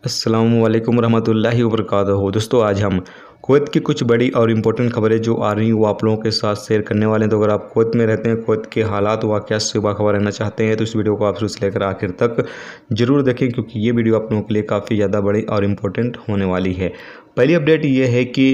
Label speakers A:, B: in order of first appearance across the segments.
A: अस्सलामु अलैकुम रहमतुल्लाहि व बरकातहू। दोस्तों, आज हम कुवैत की कुछ बड़ी और इम्पोर्टेंट खबरें जो आ रही हैं वो आप लोगों के साथ शेयर करने वाले हैं। तो अगर आप कुवैत में रहते हैं, कुवैत के हालात वाक़यात से बाखबर रहना चाहते हैं तो इस वीडियो को आप शुरू से लेकर आखिर तक ज़रूर देखें, क्योंकि ये वीडियो आप लोगों के लिए काफ़ी ज़्यादा बड़ी और इम्पोर्टेंट होने वाली है। पहली अपडेट ये है कि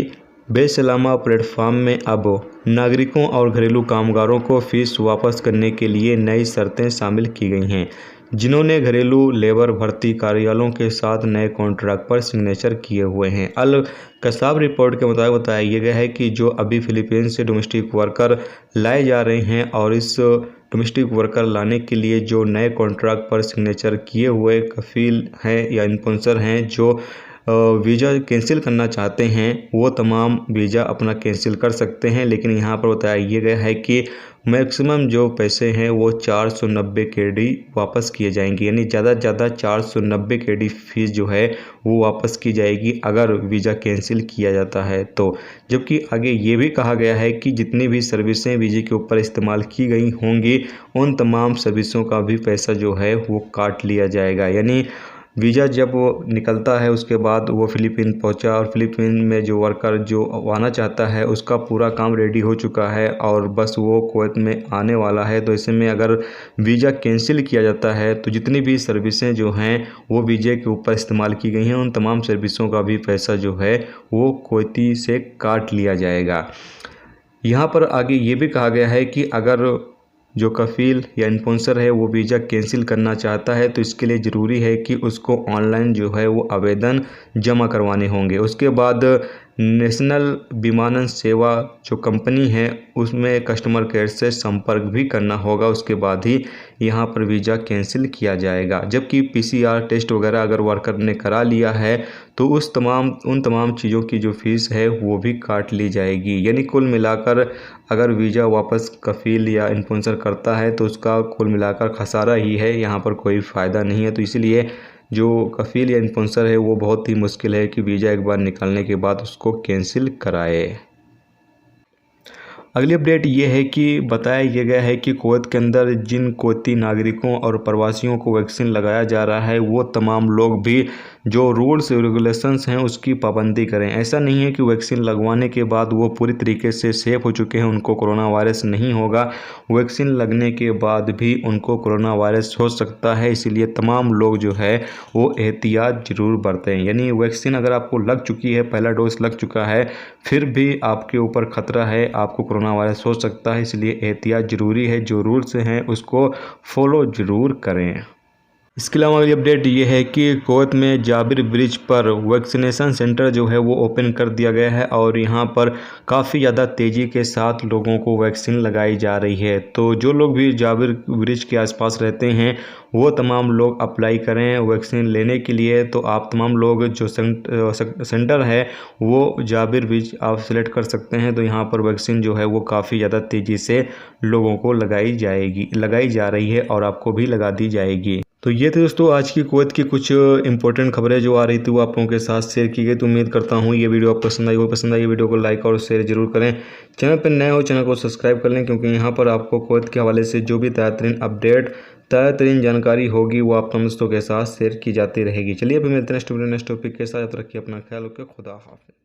A: बेसलामा प्लेटफॉर्म में अब नागरिकों और घरेलू कामगारों को फ़ीस वापस करने के लिए नई शर्तें शामिल की गई हैं, जिन्होंने घरेलू लेबर भर्ती कार्यालयों के साथ नए कॉन्ट्रैक्ट पर सिग्नेचर किए हुए हैं। अल कसाब रिपोर्ट के मुताबिक बताया गया है कि जो अभी फिलीपींस से डोमेस्टिक वर्कर लाए जा रहे हैं और इस डोमेस्टिक वर्कर लाने के लिए जो नए कॉन्ट्रैक्ट पर सिग्नेचर किए हुए कफील हैं या स्पॉन्सर हैं जो वीज़ा कैंसिल करना चाहते हैं, वो तमाम वीज़ा अपना कैंसिल कर सकते हैं। लेकिन यहाँ पर बताया ये गया है कि मैक्सिमम जो पैसे हैं वो 490 केडी वापस किए जाएंगे, यानी ज़्यादा से ज़्यादा 490 केडी फीस जो है वो वापस की जाएगी अगर वीज़ा कैंसिल किया जाता है तो। जबकि आगे ये भी कहा गया है कि जितनी भी सर्विसें वीज़े के ऊपर इस्तेमाल की गई होंगी उन तमाम सर्विसों का भी पैसा जो है वो काट लिया जाएगा। यानी वीज़ा जब वो निकलता है उसके बाद वो फ़िलीपीन पहुंचा और फ़िलीपीन में जो वर्कर जो आना चाहता है उसका पूरा काम रेडी हो चुका है और बस वो कुवैत में आने वाला है। तो ऐसे में अगर वीज़ा कैंसिल किया जाता है तो जितनी भी सर्विसें जो हैं वो वीज़े के ऊपर इस्तेमाल की गई हैं उन तमाम सर्विसों का भी पैसा जो है वो कुवैती से काट लिया जाएगा। यहाँ पर आगे ये भी कहा गया है कि अगर जो कफील या स्पॉन्सर है वो वीज़ा कैंसिल करना चाहता है तो इसके लिए ज़रूरी है कि उसको ऑनलाइन जो है वो आवेदन जमा करवाने होंगे। उसके बाद नेशनल विमानन सेवा जो कंपनी है उसमें कस्टमर केयर से संपर्क भी करना होगा। उसके बाद ही यहाँ पर वीज़ा कैंसिल किया जाएगा। जबकि पीसीआर टेस्ट वगैरह अगर वर्कर ने करा लिया है तो उन तमाम चीज़ों की जो फ़ीस है वो भी काट ली जाएगी। यानी कुल मिलाकर अगर वीज़ा वापस कफील या स्पॉन्सर करता है तो उसका कुल मिलाकर खसारा ही है, यहाँ पर कोई फ़ायदा नहीं है। तो इसलिए जो कफील या स्पॉन्सर है वो बहुत ही मुश्किल है कि वीज़ा एक बार निकलने के बाद उसको कैंसिल कराए। अगली अपडेट ये है कि बताया ये गया है कि कुवैत के अंदर जिन कुवैती नागरिकों और प्रवासियों को वैक्सीन लगाया जा रहा है वो तमाम लोग भी जो रूल्स रेगुलेशंस हैं उसकी पाबंदी करें। ऐसा नहीं है कि वैक्सीन लगवाने के बाद वो पूरी तरीके से सेफ़ हो चुके हैं, उनको कोरोना वायरस नहीं होगा। वैक्सीन लगने के बाद भी उनको कोरोना वायरस हो सकता है, इसीलिए तमाम लोग जो है वो एहतियात ज़रूर बरतें। यानी वैक्सीन अगर आपको लग चुकी है, पहला डोज लग चुका है, फिर भी आपके ऊपर ख़तरा है, आपको कोरोना वायरस हो सकता है, इसलिए एहतियात ज़रूरी है। जो रूल्स हैं उसको फॉलो ज़रूर करें। इसके अलावा अगली अपडेट ये है कि कुवैत में जाबिर ब्रिज पर वैक्सीनेशन सेंटर जो है वो ओपन कर दिया गया है और यहाँ पर काफ़ी ज़्यादा तेज़ी के साथ लोगों को वैक्सीन लगाई जा रही है। तो जो लोग भी जाबिर ब्रिज के आसपास रहते हैं वो तमाम लोग अप्लाई करें वैक्सीन लेने के लिए। तो आप तमाम लोग जो सेंटर है वो जाबिर ब्रिज आप सेलेक्ट कर सकते हैं। तो यहाँ पर वैक्सीन जो है वो काफ़ी ज़्यादा तेज़ी से लोगों को लगाई जा रही है और आपको भी लगा दी जाएगी। तो ये थे दोस्तों आज की कुवैत की कुछ इंपॉर्टेंट खबरें जो आ रही थी वो आप लोगों के साथ शेयर की गई। तो उम्मीद करता हूँ ये वीडियो आपको पसंद आई वीडियो को लाइक और शेयर जरूर करें। चैनल पर नए हो चैनल को सब्सक्राइब कर लें, क्योंकि यहाँ पर आपको कुवैत के हवाले से जो भी ताज़ा अपडेट ताज़ा तरीन जानकारी होगी वो आप दोस्तों के साथ शेयर की जाती रहेगी। चलिए अभी मिलते हैं नेक्स्ट टॉपिक के साथ। रखिए अपना ख्याल, ओके, खुदा हाफिज़।